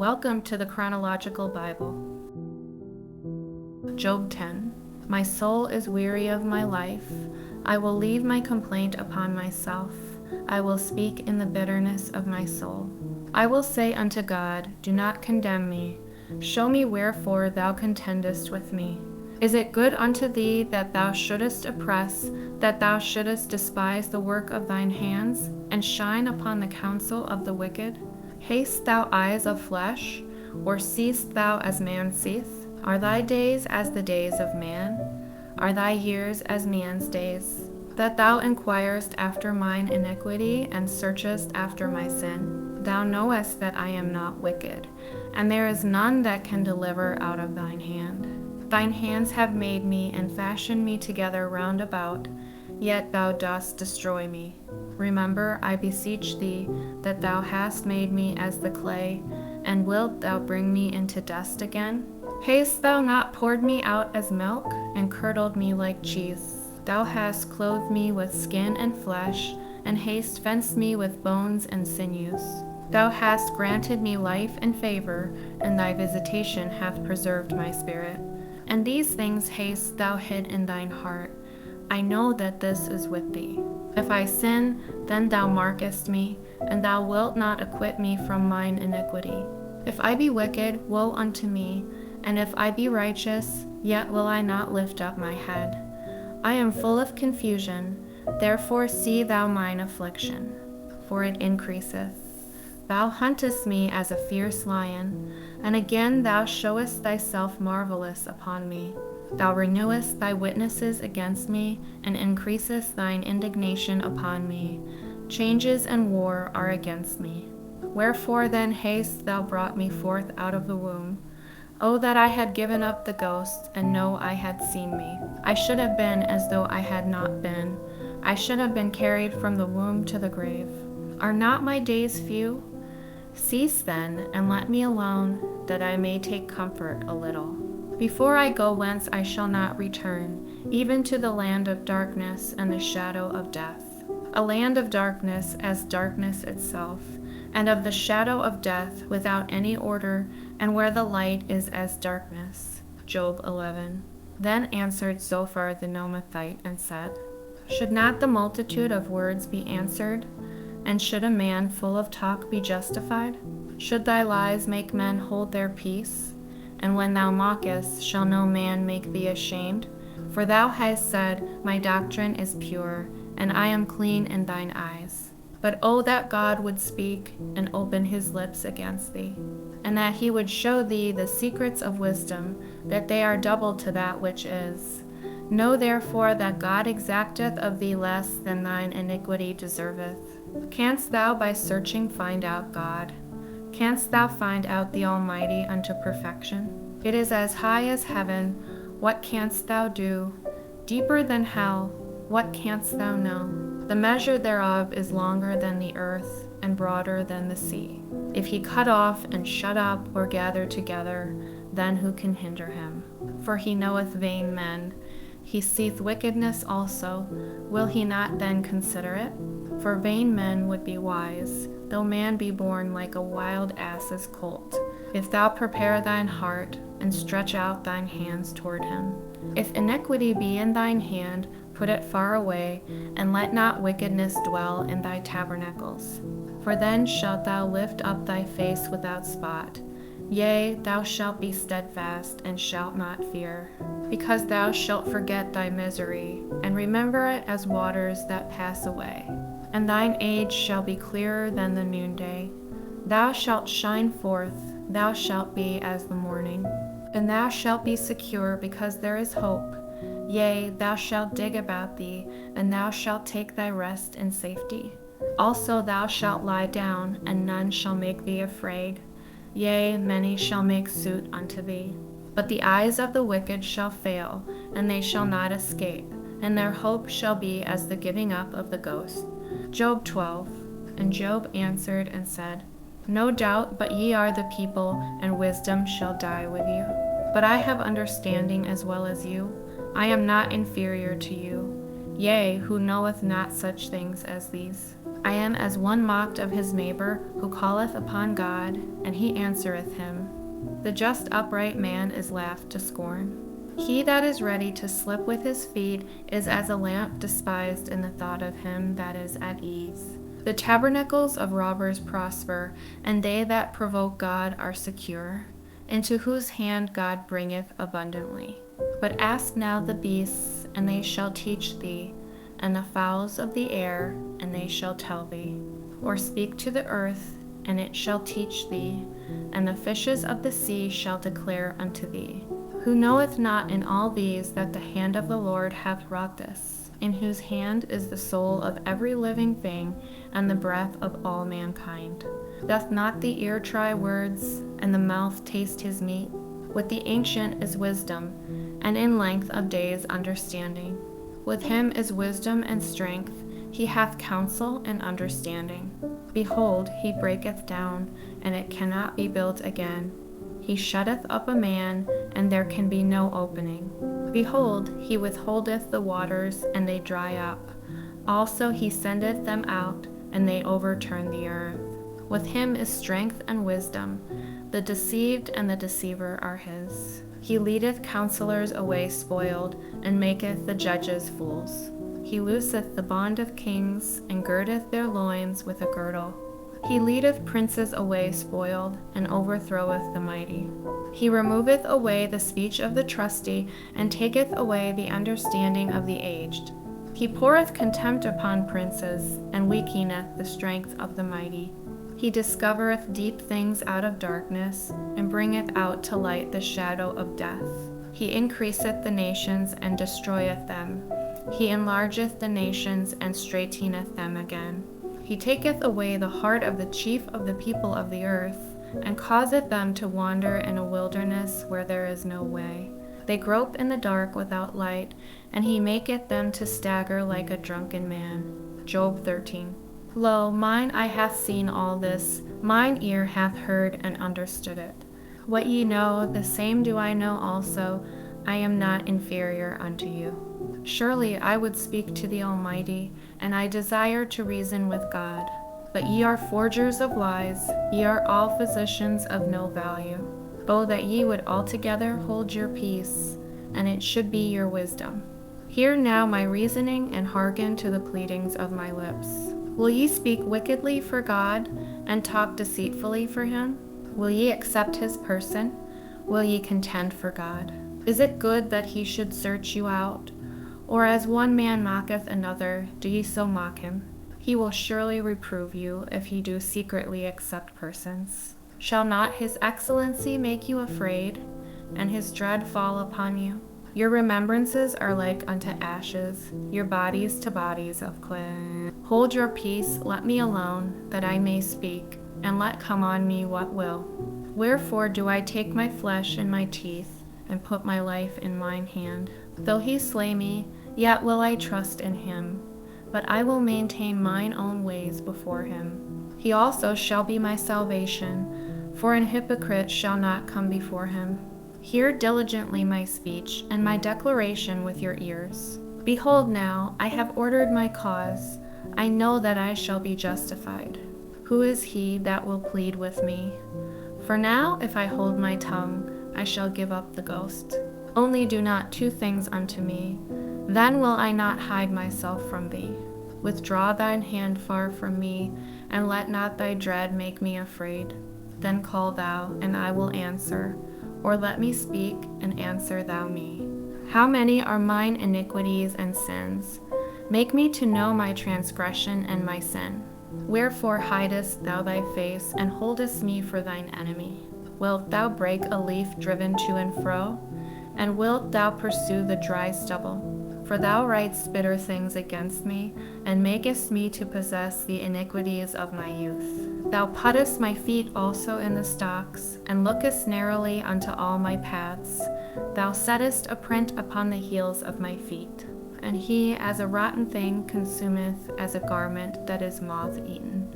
Welcome to the Chronological Bible. Job 10. My soul is weary of my life. I will leave my complaint upon myself. I will speak in the bitterness of my soul. I will say unto God, do not condemn me. Show me wherefore thou contendest with me. Is it good unto thee that thou shouldest oppress, that thou shouldest despise the work of thine hands, and shine upon the counsel of the wicked? Hast thou eyes of flesh, or seest thou as man seeth? Are thy days as the days of man? Are thy years as man's days? That thou inquirest after mine iniquity, and searchest after my sin? Thou knowest that I am not wicked, and there is none that can deliver out of thine hand. Thine hands have made me, and fashioned me together round about, yet thou dost destroy me. Remember, I beseech thee, that thou hast made me as the clay, and wilt thou bring me into dust again? Hast thou not poured me out as milk, and curdled me like cheese? Thou hast clothed me with skin and flesh, and hast fenced me with bones and sinews. Thou hast granted me life and favor, and thy visitation hath preserved my spirit. And these things hast thou hid in thine heart. I know that this is with thee. If I sin, then thou markest me, and thou wilt not acquit me from mine iniquity. If I be wicked, woe unto me, and if I be righteous, yet will I not lift up my head. I am full of confusion, therefore see thou mine affliction, for it increaseth. Thou huntest me as a fierce lion, and again thou showest thyself marvelous upon me. Thou renewest thy witnesses against me, and increasest thine indignation upon me. Changes and war are against me. Wherefore then hast thou brought me forth out of the womb? O that I had given up the ghost, and no eye had seen me. I should have been as though I had not been. I should have been carried from the womb to the grave. Are not my days few? Cease then, and let me alone, that I may take comfort a little. Before I go whence I shall not return, even to the land of darkness and the shadow of death. A land of darkness as darkness itself, and of the shadow of death without any order, and where the light is as darkness. Job 11. Then answered Zophar the Naamathite and said, Should not the multitude of words be answered? And should a man full of talk be justified? Should thy lies make men hold their peace? And when thou mockest, shall no man make thee ashamed? For thou hast said, My doctrine is pure, and I am clean in thine eyes. But oh, that God would speak, and open his lips against thee, and that he would show thee the secrets of wisdom, that they are double to that which is. Know therefore that God exacteth of thee less than thine iniquity deserveth. Canst thou by searching find out God? Canst thou find out the Almighty unto perfection? It is as high as heaven, what canst thou do? Deeper than hell, what canst thou know? The measure thereof is longer than the earth, and broader than the sea. If he cut off, and shut up, or gather together, then who can hinder him? For he knoweth vain men. He seeth wickedness also. Will he not then consider it? For vain men would be wise, though man be born like a wild ass's colt. If thou prepare thine heart, and stretch out thine hands toward him. If iniquity be in thine hand, put it far away, and let not wickedness dwell in thy tabernacles. For then shalt thou lift up thy face without spot. Yea, thou shalt be steadfast, and shalt not fear. Because thou shalt forget thy misery, and remember it as waters that pass away. And thine age shall be clearer than the noonday. Thou shalt shine forth, thou shalt be as the morning. And thou shalt be secure, because there is hope. Yea, thou shalt dig about thee, and thou shalt take thy rest in safety. Also thou shalt lie down, and none shall make thee afraid. Yea, many shall make suit unto thee. But the eyes of the wicked shall fail, and they shall not escape, and their hope shall be as the giving up of the ghost. Job 12. And Job answered and said, No doubt, but ye are the people, and wisdom shall die with you. But I have understanding as well as you. I am not inferior to you. Yea, who knoweth not such things as these? I am as one mocked of his neighbor, who calleth upon God, and he answereth him. The just upright man is laughed to scorn. He that is ready to slip with his feet is as a lamp despised in the thought of him that is at ease. The tabernacles of robbers prosper, and they that provoke God are secure, into whose hand God bringeth abundantly. But ask now the beasts, and they shall teach thee, and the fowls of the air, and they shall tell thee. Or speak to the earth, and it shall teach thee, and the fishes of the sea shall declare unto thee. Who knoweth not in all these that the hand of the Lord hath wrought this, in whose hand is the soul of every living thing, and the breath of all mankind? Doth not the ear try words, and the mouth taste his meat? With the ancient is wisdom, and in length of days understanding. With him is wisdom and strength, he hath counsel and understanding. Behold, he breaketh down, and it cannot be built again. He shutteth up a man, and there can be no opening. Behold, he withholdeth the waters, and they dry up. Also he sendeth them out, and they overturn the earth. With him is strength and wisdom. The deceived and the deceiver are his. He leadeth counselors away spoiled, and maketh the judges fools. He looseth the bond of kings, and girdeth their loins with a girdle. He leadeth princes away spoiled, and overthroweth the mighty. He removeth away the speech of the trusty, and taketh away the understanding of the aged. He poureth contempt upon princes, and weakeneth the strength of the mighty. He discovereth deep things out of darkness, and bringeth out to light the shadow of death. He increaseth the nations, and destroyeth them. He enlargeth the nations, and straiteneth them again. He taketh away the heart of the chief of the people of the earth, and causeth them to wander in a wilderness where there is no way. They grope in the dark without light, and he maketh them to stagger like a drunken man. Job 13. Lo, mine eye hath seen all this, mine ear hath heard and understood it. What ye know, the same do I know also. I am not inferior unto you. Surely I would speak to the Almighty, and I desire to reason with God. But ye are forgers of lies, ye are all physicians of no value. Oh, that ye would altogether hold your peace, and it should be your wisdom. Hear now my reasoning, and hearken to the pleadings of my lips. Will ye speak wickedly for God, and talk deceitfully for him? Will ye accept his person? Will ye contend for God? Is it good that he should search you out? Or as one man mocketh another, do ye so mock him? He will surely reprove you, if ye do secretly accept persons. Shall not his excellency make you afraid, and his dread fall upon you? Your remembrances are like unto ashes, your bodies to bodies of clay. Hold your peace, let me alone, that I may speak, and let come on me what will. Wherefore do I take my flesh in my teeth, and put my life in mine hand? Though he slay me, yet will I trust in him, but I will maintain mine own ways before him. He also shall be my salvation, for an hypocrite shall not come before him. Hear diligently my speech, and my declaration with your ears. Behold now, I have ordered my cause. I know that I shall be justified. Who is he that will plead with me? For now, if I hold my tongue, I shall give up the ghost. Only do not two things unto me, then will I not hide myself from thee. Withdraw thine hand far from me, and let not thy dread make me afraid. Then call thou, and I will answer, or let me speak, and answer thou me. How many are mine iniquities and sins? Make me to know my transgression and my sin. Wherefore hidest thou thy face, and holdest me for thine enemy? Wilt thou break a leaf driven to and fro? And wilt thou pursue the dry stubble? For thou writest bitter things against me, and makest me to possess the iniquities of my youth. Thou puttest my feet also in the stocks, and lookest narrowly unto all my paths. Thou settest a print upon the heels of my feet. And he as a rotten thing consumeth, as a garment that is moth-eaten.